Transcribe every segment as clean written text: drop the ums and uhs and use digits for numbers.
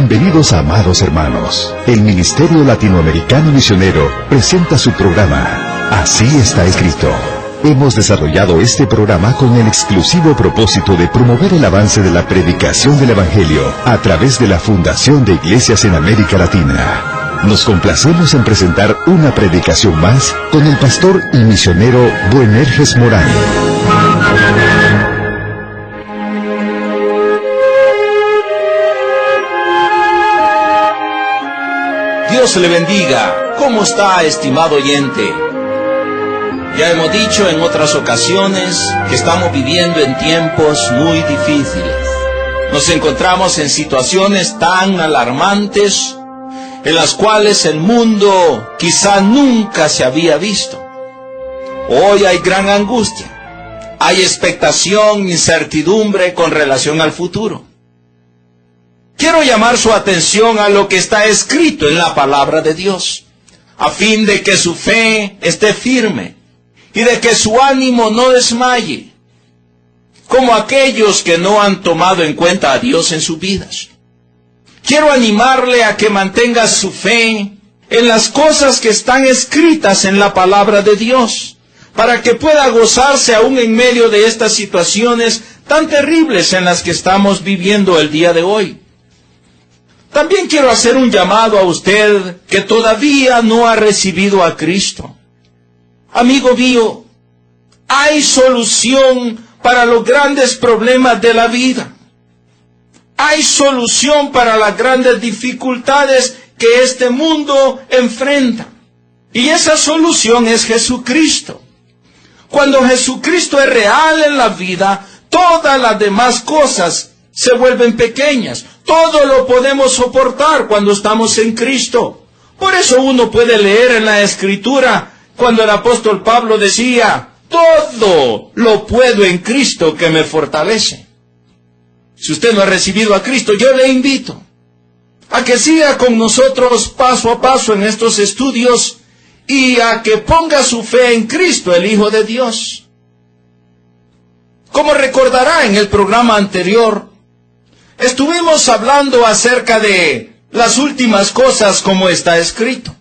Bienvenidos, amados hermanos. El Ministerio Latinoamericano Misionero presenta su programa, Así está escrito. Hemos desarrollado este programa con el exclusivo propósito de promover el avance de la predicación del Evangelio a través de la Fundación de Iglesias en América Latina. Nos complacemos en presentar una predicación más con el pastor y misionero Buenerges Morán. Dios le bendiga. ¿Cómo está, estimado oyente? Ya hemos dicho en otras ocasiones que estamos viviendo en tiempos muy difíciles. Nos encontramos en situaciones tan alarmantes en las cuales el mundo quizá nunca se había visto. Hoy hay gran angustia, hay expectación, incertidumbre con relación al futuro. Quiero llamar su atención a lo que está escrito en la palabra de Dios, a fin de que su fe esté firme y de que su ánimo no desmaye, como aquellos que no han tomado en cuenta a Dios en sus vidas. Quiero animarle a que mantenga su fe en las cosas que están escritas en la palabra de Dios, para que pueda gozarse aún en medio de estas situaciones tan terribles en las que estamos viviendo el día de hoy. También quiero hacer un llamado a usted que todavía no ha recibido a Cristo. Amigo mío, hay solución para los grandes problemas de la vida. Hay solución para las grandes dificultades que este mundo enfrenta. Y esa solución es Jesucristo. Cuando Jesucristo es real en la vida, todas las demás cosas se vuelven pequeñas. Todo lo podemos soportar cuando estamos en Cristo. Por eso uno puede leer en la Escritura cuando el apóstol Pablo decía: todo lo puedo en Cristo que me fortalece. Si usted no ha recibido a Cristo, yo le invito a que siga con nosotros paso a paso en estos estudios y a que ponga su fe en Cristo, el Hijo de Dios. Como recordará en el programa anterior, estuvimos hablando acerca de las últimas cosas como está escrito.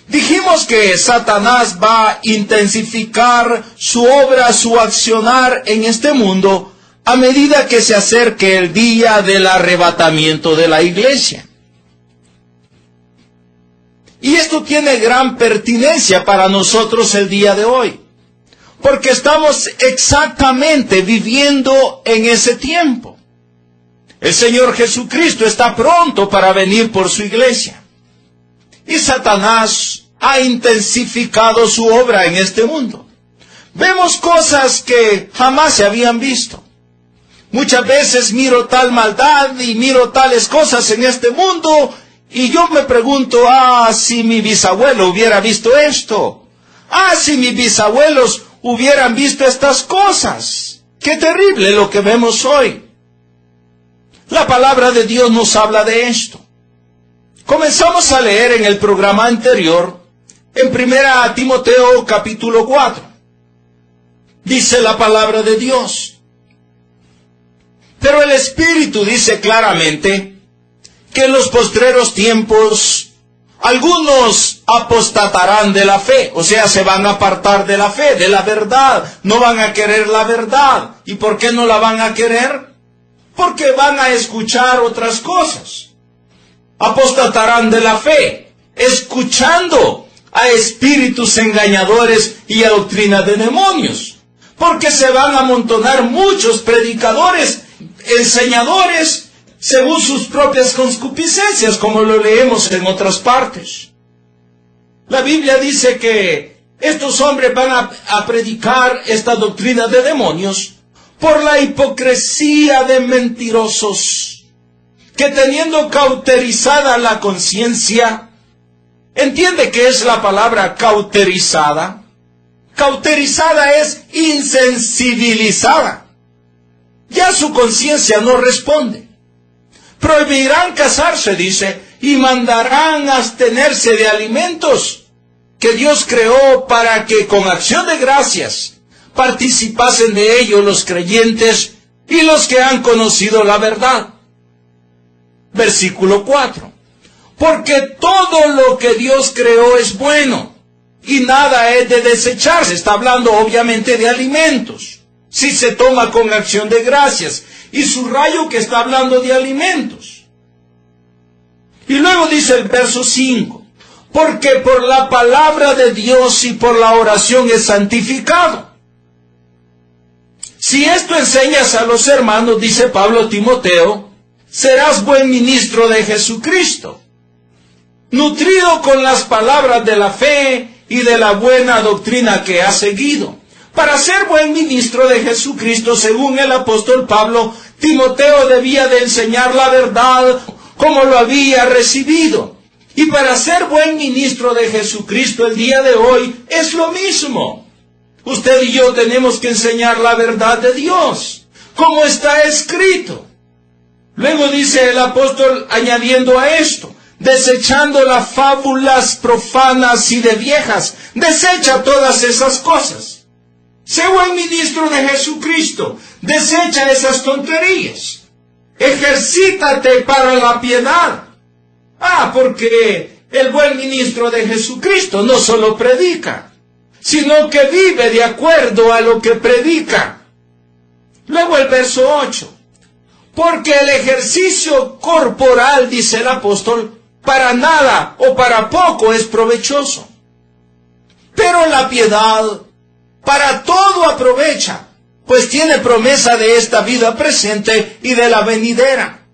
Dijimos que Satanás va a intensificar su obra, su accionar en este mundo a medida que se acerque el día del arrebatamiento de la iglesia. Y esto tiene gran pertinencia para nosotros el día de hoy, porque estamos exactamente viviendo en ese tiempo. El Señor Jesucristo está pronto para venir por su iglesia. Y Satanás ha intensificado su obra en este mundo. Vemos cosas que jamás se habían visto. Muchas veces miro tal maldad y miro tales cosas en este mundo y yo me pregunto: si mi bisabuelo hubiera visto esto. Si mis bisabuelos hubieran visto estas cosas. Qué terrible lo que vemos hoy. La palabra de Dios nos habla de esto. Comenzamos a leer en el programa anterior, en 1 Timoteo capítulo 4. Dice la palabra de Dios: pero el Espíritu dice claramente que en los postreros tiempos algunos apostatarán de la fe, o sea, se van a apartar de la fe, de la verdad, no van a querer la verdad. ¿Y por qué no la van a querer? Porque van a escuchar otras cosas. Apostatarán de la fe, escuchando a espíritus engañadores y a doctrina de demonios. Porque se van a amontonar muchos predicadores, enseñadores, según sus propias concupiscencias, como lo leemos en otras partes. La Biblia dice que estos hombres van a predicar esta doctrina de demonios por la hipocresía de mentirosos, que teniendo cauterizada la conciencia, ¿entiende qué es la palabra cauterizada? Cauterizada es insensibilizada. Ya su conciencia no responde. Prohibirán casarse, dice, y mandarán abstenerse de alimentos que Dios creó para que con acción de gracias participasen de ello los creyentes y los que han conocido la verdad. Versículo 4. Porque todo lo que Dios creó es bueno, y nada es de desecharse. Está hablando obviamente de alimentos, si se toma con acción de gracias. Y subrayo que está hablando de alimentos. Y luego dice el verso 5. Porque por la palabra de Dios y por la oración es santificado. Si esto enseñas a los hermanos, dice Pablo a Timoteo, serás buen ministro de Jesucristo, nutrido con las palabras de la fe y de la buena doctrina que has seguido. Para ser buen ministro de Jesucristo, según el apóstol Pablo, Timoteo debía de enseñar la verdad como lo había recibido. Y para ser buen ministro de Jesucristo el día de hoy es lo mismo. Usted y yo tenemos que enseñar la verdad de Dios, como está escrito. Luego dice el apóstol añadiendo a esto, desechando las fábulas profanas y de viejas, desecha todas esas cosas. Sé buen ministro de Jesucristo, desecha esas tonterías. Ejercítate para la piedad. Porque el buen ministro de Jesucristo no solo predica, sino que vive de acuerdo a lo que predica. Luego el verso 8. Porque el ejercicio corporal, dice el apóstol, para nada o para poco es provechoso. Pero la piedad para todo aprovecha, pues tiene promesa de esta vida presente y de la venidera.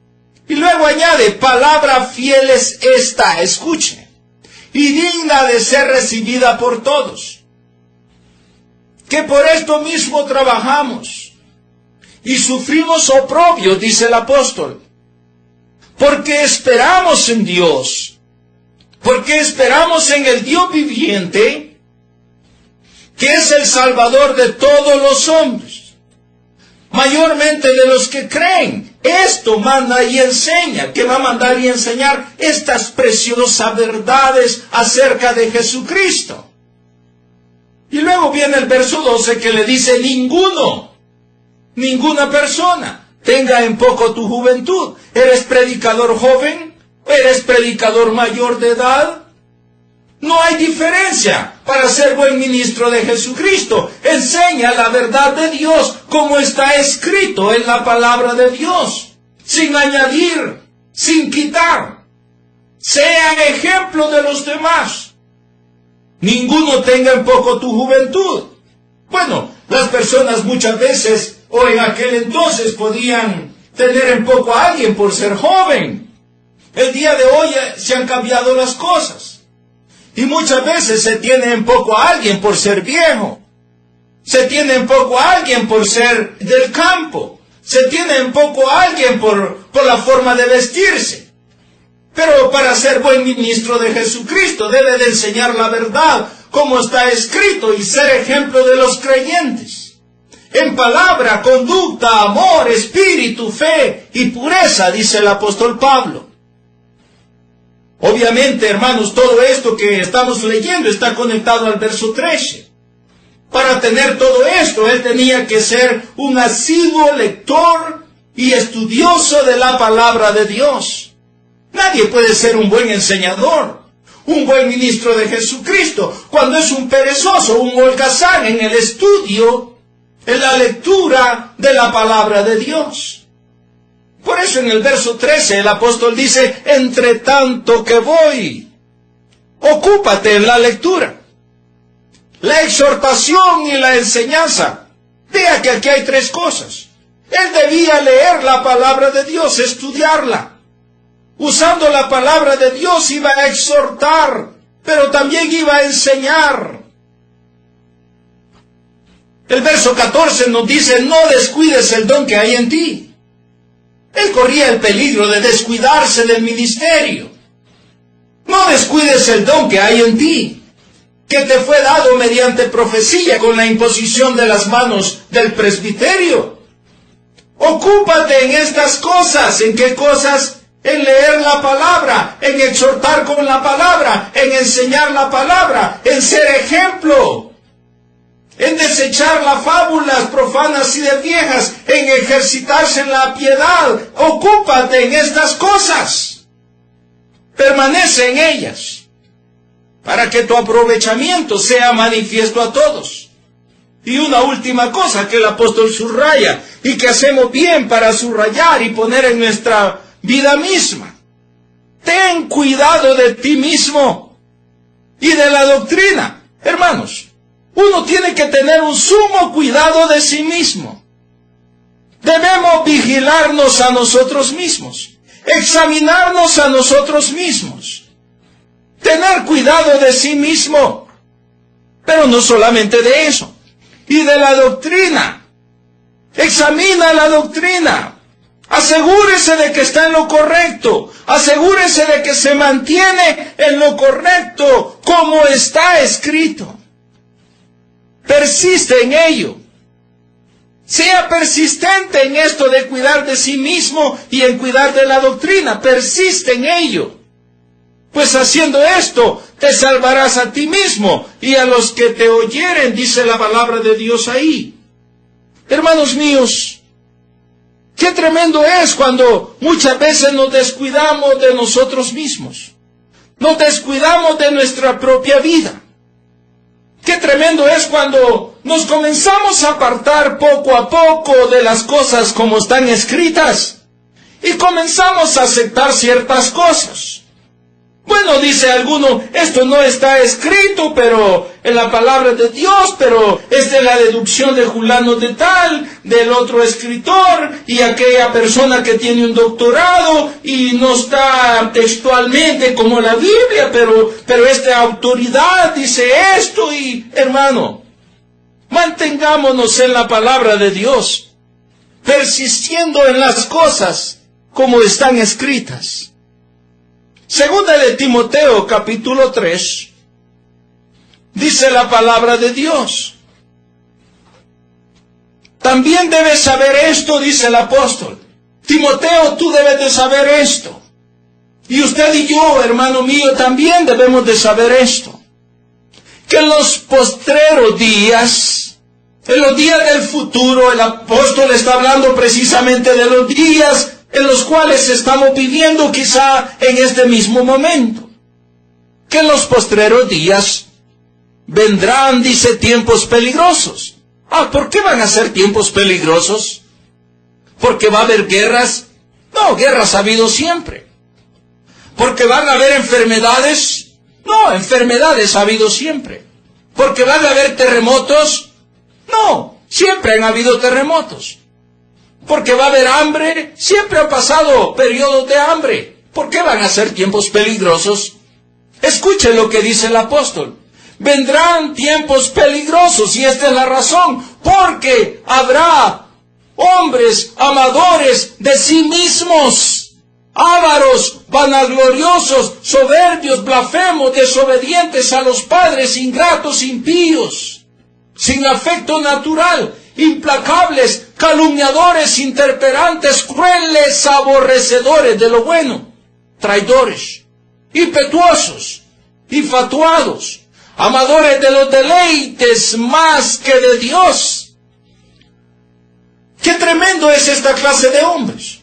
Y luego añade, palabra fiel es esta, escuche, y digna de ser recibida por todos. Que por esto mismo trabajamos y sufrimos oprobio, dice el apóstol, porque esperamos en Dios, porque esperamos en el Dios viviente, que es el Salvador de todos los hombres, mayormente de los que creen. Esto manda y enseña, que va a mandar y enseñar estas preciosas verdades acerca de Jesucristo. Y luego viene el verso 12 que le dice, ninguna persona tenga en poco tu juventud. ¿Eres predicador joven? ¿Eres predicador mayor de edad? No hay diferencia para ser buen ministro de Jesucristo. Enseña la verdad de Dios como está escrito en la palabra de Dios, sin añadir, sin quitar. Sean ejemplo de los demás. Ninguno tenga en poco tu juventud. Bueno, las personas muchas veces, o en aquel entonces, podían tener en poco a alguien por ser joven. El día de hoy se han cambiado las cosas. Y muchas veces se tiene en poco a alguien por ser viejo. Se tiene en poco a alguien por ser del campo. Se tiene en poco a alguien por la forma de vestirse. Pero para ser buen ministro de Jesucristo debe de enseñar la verdad como está escrito y ser ejemplo de los creyentes. En palabra, conducta, amor, espíritu, fe y pureza, dice el apóstol Pablo. Obviamente, hermanos, todo esto que estamos leyendo está conectado al verso 13. Para tener todo esto, él tenía que ser un asiduo lector y estudioso de la palabra de Dios. Nadie puede ser un buen enseñador, un buen ministro de Jesucristo, cuando es un perezoso, un holgazán en el estudio, en la lectura de la palabra de Dios. Por eso en el verso 13 el apóstol dice, entre tanto que voy, ocúpate en la lectura, la exhortación y la enseñanza. Vea que aquí hay tres cosas. Él debía leer la palabra de Dios, estudiarla. Usando la palabra de Dios iba a exhortar, pero también iba a enseñar. El verso 14 nos dice, no descuides el don que hay en ti. Él corría el peligro de descuidarse del ministerio. No descuides el don que hay en ti, que te fue dado mediante profecía con la imposición de las manos del presbiterio. Ocúpate en estas cosas. ¿En qué cosas? En leer la palabra, en exhortar con la palabra, en enseñar la palabra, en ser ejemplo. en desechar las fábulas profanas y de viejas, en ejercitarse en la piedad. Ocúpate en estas cosas. Permanece en ellas, para que tu aprovechamiento sea manifiesto a todos. Y una última cosa que el apóstol subraya, y que hacemos bien para subrayar y poner en nuestra vida misma. Ten cuidado de ti mismo y de la doctrina. Hermanos, uno tiene que tener un sumo cuidado de sí mismo. Debemos vigilarnos a nosotros mismos, examinarnos a nosotros mismos, tener cuidado de sí mismo, pero no solamente de eso, y de la doctrina. Examina la doctrina. Asegúrese de que está en lo correcto. Asegúrese de que se mantiene en lo correcto como está escrito. Persiste en ello. Sea persistente en esto de cuidar de sí mismo y en cuidar de la doctrina. Persiste en ello. Pues haciendo esto, te salvarás a ti mismo y a los que te oyeren, dice la palabra de Dios ahí. Hermanos míos, qué tremendo es cuando muchas veces nos descuidamos de nosotros mismos. Nos descuidamos de nuestra propia vida. Qué tremendo es cuando nos comenzamos a apartar poco a poco de las cosas como están escritas y comenzamos a aceptar ciertas cosas. Bueno, dice alguno, esto no está escrito, pero en la palabra de Dios, pero es de la deducción de fulano de tal, del otro escritor, y aquella persona que tiene un doctorado, y no está textualmente como la Biblia, pero esta autoridad dice esto, y hermano, mantengámonos en la palabra de Dios, persistiendo en las cosas como están escritas. Segunda de Timoteo, capítulo 3, dice la palabra de Dios. También debes saber esto, dice el apóstol. Timoteo, tú debes de saber esto. Y usted y yo, hermano mío, también debemos de saber esto. Que en los postreros días, en los días del futuro, el apóstol está hablando precisamente de los días en los cuales estamos viviendo quizá en este mismo momento. Que en los postreros días vendrán, dice, tiempos peligrosos. ¿Por qué van a ser tiempos peligrosos? ¿Porque va a haber guerras? No, guerras ha habido siempre. ¿Porque van a haber enfermedades? No, enfermedades ha habido siempre. ¿Porque van a haber terremotos? No, siempre han habido terremotos. ¿Porque va a haber hambre? Siempre han pasado periodos de hambre. ¿Por qué van a ser tiempos peligrosos? Escuchen lo que dice el apóstol. Vendrán tiempos peligrosos, y esta es la razón, porque habrá hombres amadores de sí mismos, ávaros, vanagloriosos, soberbios, blasfemos, desobedientes a los padres, ingratos, impíos, sin afecto natural, implacables, calumniadores, interperantes, crueles, aborrecedores de lo bueno, traidores, impetuosos, infatuados, amadores de los deleites más que de Dios. Qué tremendo es esta clase de hombres.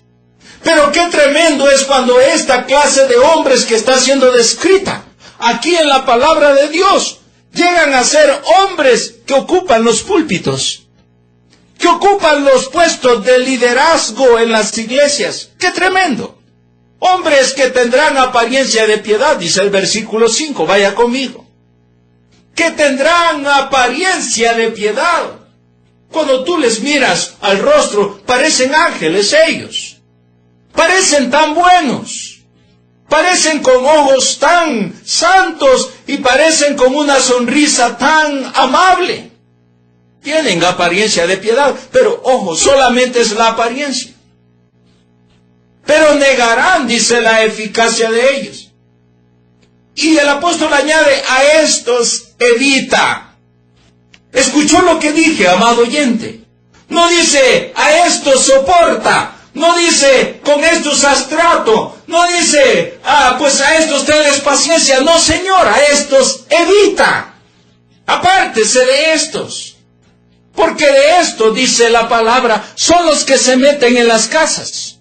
Pero qué tremendo es cuando esta clase de hombres que está siendo descrita aquí en la palabra de Dios llegan a ser hombres que ocupan los púlpitos, que ocupan los puestos de liderazgo en las iglesias. ¡Qué tremendo! Hombres que tendrán apariencia de piedad, dice el versículo 5, vaya conmigo. Que tendrán apariencia de piedad. Cuando tú les miras al rostro, parecen ángeles ellos. Parecen tan buenos. Parecen con ojos tan santos y parecen con una sonrisa tan amable. Tienen apariencia de piedad, pero ojo, solamente es la apariencia. Pero negarán, dice, la eficacia de ellos. Y el apóstol añade, a estos evita. ¿Escuchó lo que dije, amado oyente? No dice, a estos soporta. No dice, con estos haz trato. No dice, pues a estos tenles paciencia. No, Señor, a estos evita. Apártese de estos. Porque de esto, dice la palabra, son los que se meten en las casas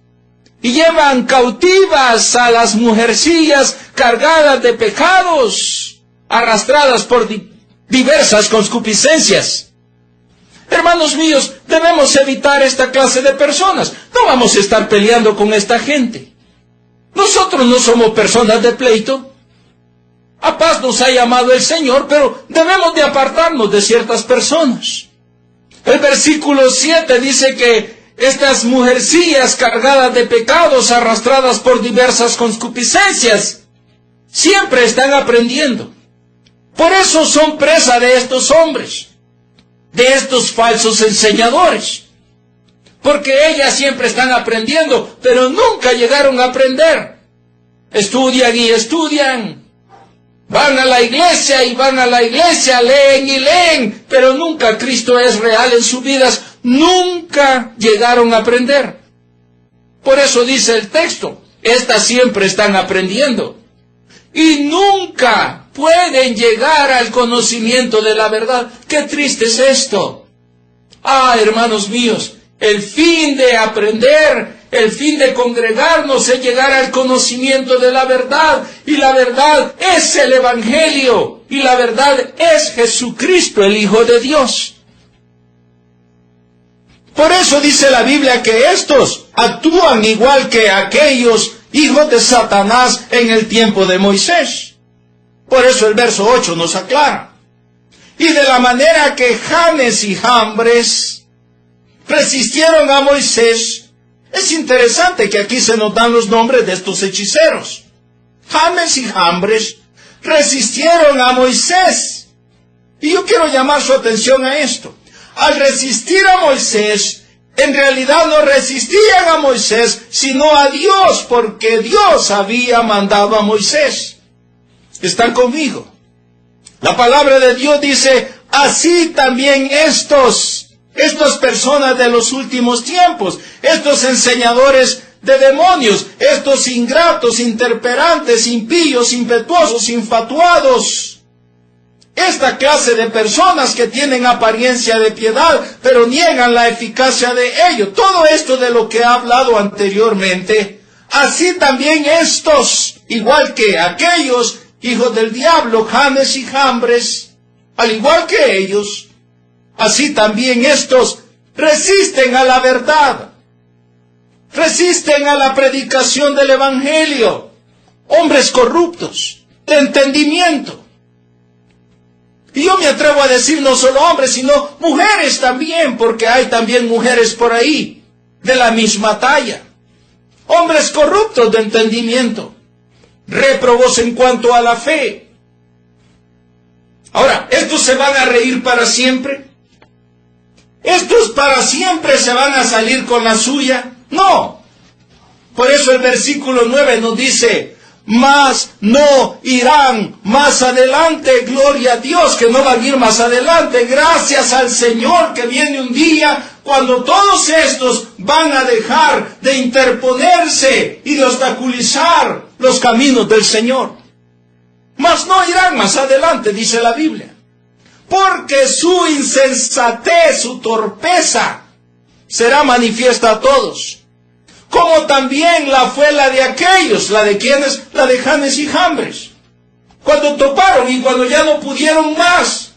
y llevan cautivas a las mujercillas cargadas de pecados, arrastradas por diversas concupiscencias. Hermanos míos, debemos evitar esta clase de personas. No vamos a estar peleando con esta gente. Nosotros no somos personas de pleito. A paz nos ha llamado el Señor, pero debemos de apartarnos de ciertas personas. El versículo 7 dice que estas mujercillas cargadas de pecados, arrastradas por diversas concupiscencias, siempre están aprendiendo. Por eso son presa de estos hombres, de estos falsos enseñadores. Porque ellas siempre están aprendiendo, pero nunca llegaron a aprender. Estudian y estudian. Van a la iglesia y van a la iglesia, leen y leen, pero nunca Cristo es real en sus vidas. Nunca llegaron a aprender. Por eso dice el texto, estas siempre están aprendiendo. Y nunca pueden llegar al conocimiento de la verdad. ¡Qué triste es esto! Ah, hermanos míos, el fin de aprender, el fin de congregarnos es llegar al conocimiento de la verdad. Y la verdad es el Evangelio. Y la verdad es Jesucristo, el Hijo de Dios. Por eso dice la Biblia que estos actúan igual que aquellos hijos de Satanás en el tiempo de Moisés. Por eso el verso 8 nos aclara. Y de la manera que Janes y Jambres resistieron a Moisés. Es interesante que aquí se nos dan los nombres de estos hechiceros. Janes y Jambres resistieron a Moisés. Y yo quiero llamar su atención a esto. Al resistir a Moisés, en realidad no resistían a Moisés, sino a Dios, porque Dios había mandado a Moisés. ¿Están conmigo? La palabra de Dios dice, así también estas personas de los últimos tiempos, estos enseñadores de demonios, estos ingratos, intemperantes, impíos, impetuosos, infatuados, esta clase de personas que tienen apariencia de piedad, pero niegan la eficacia de ello. Todo esto de lo que he hablado anteriormente, así también estos, igual que aquellos hijos del diablo, Janes y Jambres, al igual que ellos, así también estos resisten a la verdad, resisten a la predicación del Evangelio, hombres corruptos, de entendimiento. Y yo me atrevo a decir no solo hombres, sino mujeres también, porque hay también mujeres por ahí, de la misma talla. Hombres corruptos de entendimiento, réprobos en cuanto a la fe. Ahora, ¿estos se van a reír para siempre? ¿Estos para siempre se van a salir con la suya? No. Por eso el versículo 9 nos dice, mas no irán más adelante. Gloria a Dios que no van a ir más adelante. Gracias al Señor que viene un día cuando todos estos van a dejar de interponerse y de obstaculizar los caminos del Señor. Mas no irán más adelante, dice la Biblia. Porque su insensatez, su torpeza, será manifiesta a todos. Como también fue la de aquellos, la de quienes, la de Janes y Jambres. Cuando toparon y cuando ya no pudieron más,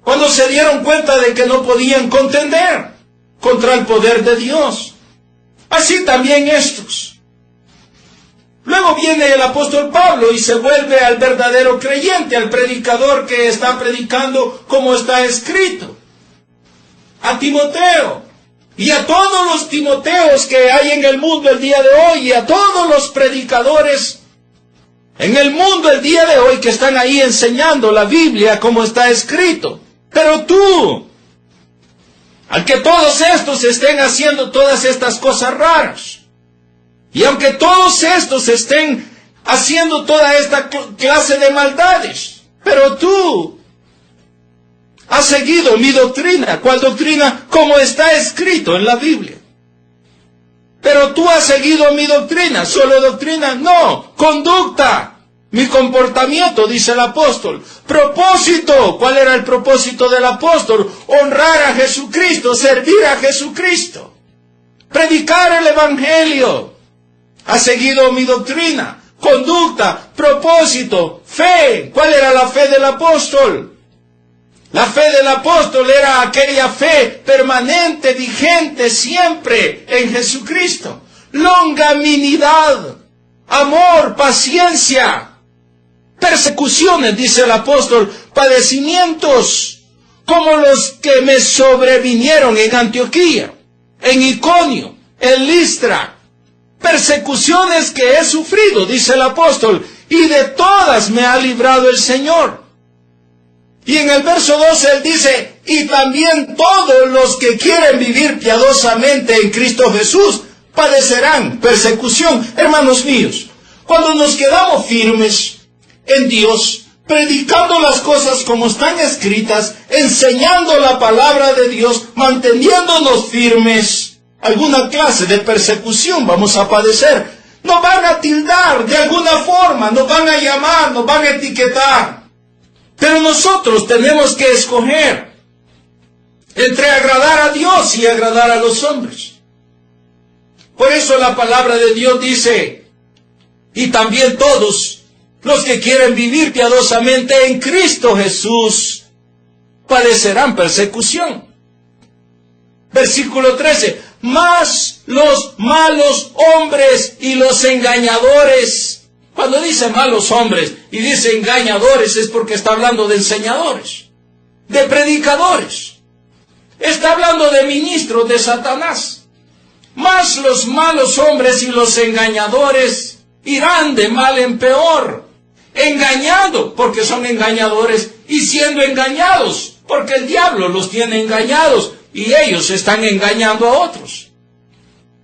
cuando se dieron cuenta de que no podían contender contra el poder de Dios. Así también estos. Luego viene el apóstol Pablo y se vuelve al verdadero creyente, al predicador que está predicando como está escrito. A Timoteo. Y a todos los Timoteos que hay en el mundo el día de hoy, y a todos los predicadores en el mundo el día de hoy que están ahí enseñando la Biblia como está escrito. Pero tú, al que todos estos estén haciendo todas estas cosas raras, y aunque todos estos estén haciendo toda esta clase de maldades, pero tú has seguido mi doctrina. ¿Cuál doctrina? Como está escrito en la Biblia. Pero tú has seguido mi doctrina. ¿Solo doctrina? No, conducta. Mi comportamiento, dice el apóstol. Propósito. ¿Cuál era el propósito del apóstol? Honrar a Jesucristo, servir a Jesucristo, predicar el evangelio. Ha seguido mi doctrina, conducta, propósito, fe. ¿Cuál era la fe del apóstol? La fe del apóstol era aquella fe permanente, vigente, siempre en Jesucristo. Longanimidad, amor, paciencia. Persecuciones, dice el apóstol, padecimientos, como los que me sobrevinieron en Antioquía, en Iconio, en Listra. Persecuciones que he sufrido, dice el apóstol, y de todas me ha librado el Señor. Y en el verso 12 él dice, y también todos los que quieren vivir piadosamente en Cristo Jesús padecerán persecución. Hermanos míos, cuando nos quedamos firmes en Dios, predicando las cosas como están escritas, enseñando la palabra de Dios, manteniéndonos firmes, alguna clase de persecución vamos a padecer. Nos van a tildar de alguna forma, nos van a llamar, nos van a etiquetar. Pero nosotros tenemos que escoger entre agradar a Dios y agradar a los hombres. Por eso la palabra de Dios dice, y también todos los que quieren vivir piadosamente en Cristo Jesús padecerán persecución. Versículo 13. Mas los malos hombres y los engañadores. Cuando dice malos hombres y dice engañadores es porque está hablando de enseñadores, de predicadores. Está hablando de ministros de Satanás. Mas los malos hombres y los engañadores irán de mal en peor, engañando porque son engañadores y siendo engañados porque el diablo los tiene engañados y ellos están engañando a otros.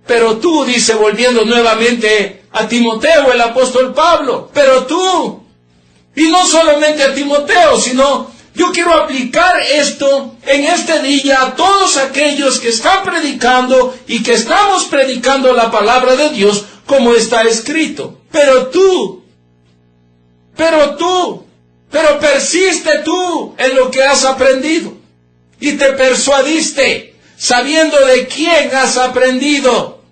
Pero tú, dice, volviendo nuevamente a Timoteo, el apóstol Pablo, pero tú, y no solamente a Timoteo, sino yo quiero aplicar esto en este día a todos aquellos que están predicando y que estamos predicando la palabra de Dios como está escrito. Pero persiste tú en lo que has aprendido y te persuadiste sabiendo de quién has aprendido.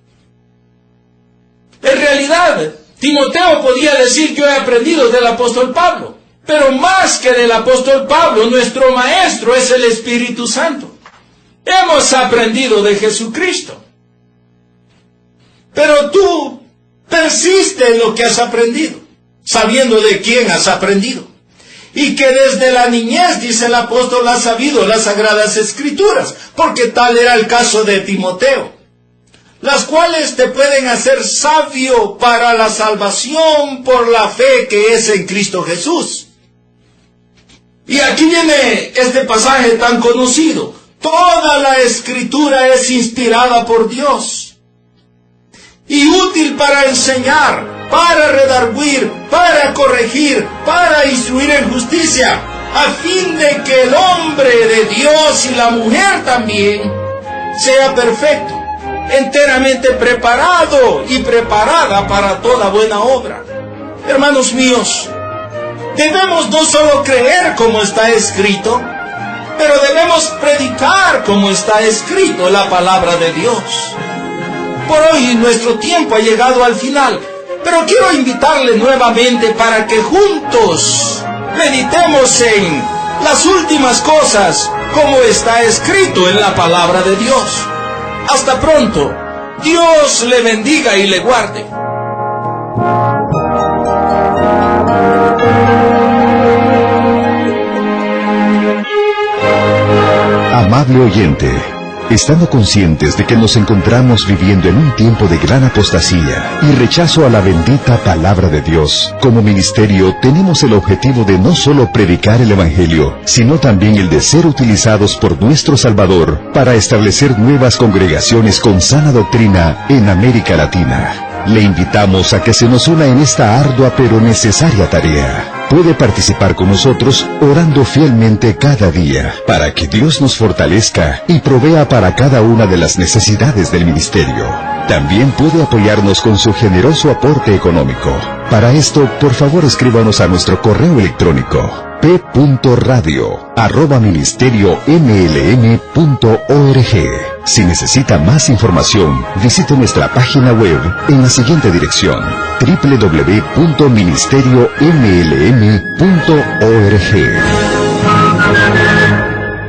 En realidad, Timoteo podía decir yo he aprendido del apóstol Pablo, pero más que del apóstol Pablo, nuestro maestro es el Espíritu Santo. Hemos aprendido de Jesucristo. Pero tú persiste en lo que has aprendido, sabiendo de quién has aprendido. Y que desde la niñez, dice el apóstol, has sabido las Sagradas Escrituras, porque tal era el caso de Timoteo, las cuales te pueden hacer sabio para la salvación por la fe que es en Cristo Jesús. Y aquí viene este pasaje tan conocido. Toda la Escritura es inspirada por Dios y útil para enseñar, para redarguir, para corregir, para instruir en justicia, a fin de que el hombre de Dios y la mujer también sea perfecto, enteramente preparado y preparada para toda buena obra. Hermanos míos, debemos no solo creer como está escrito, pero debemos predicar como está escrito la palabra de Dios. Por hoy nuestro tiempo ha llegado al final, pero quiero invitarle nuevamente para que juntos meditemos en las últimas cosas como está escrito en la palabra de Dios. Hasta pronto. Dios le bendiga y le guarde. Amable oyente, estando conscientes de que nos encontramos viviendo en un tiempo de gran apostasía y rechazo a la bendita palabra de Dios, como ministerio tenemos el objetivo de no solo predicar el Evangelio, sino también el de ser utilizados por nuestro Salvador para establecer nuevas congregaciones con sana doctrina en América Latina. Le invitamos a que se nos una en esta ardua pero necesaria tarea. Puede participar con nosotros orando fielmente cada día para que Dios nos fortalezca y provea para cada una de las necesidades del ministerio. También puede apoyarnos con su generoso aporte económico. Para esto, por favor escríbanos a nuestro correo electrónico p.radio@ministeriomlm.org. Si necesita más información, visite nuestra página web en la siguiente dirección: www.ministeriomlm.org.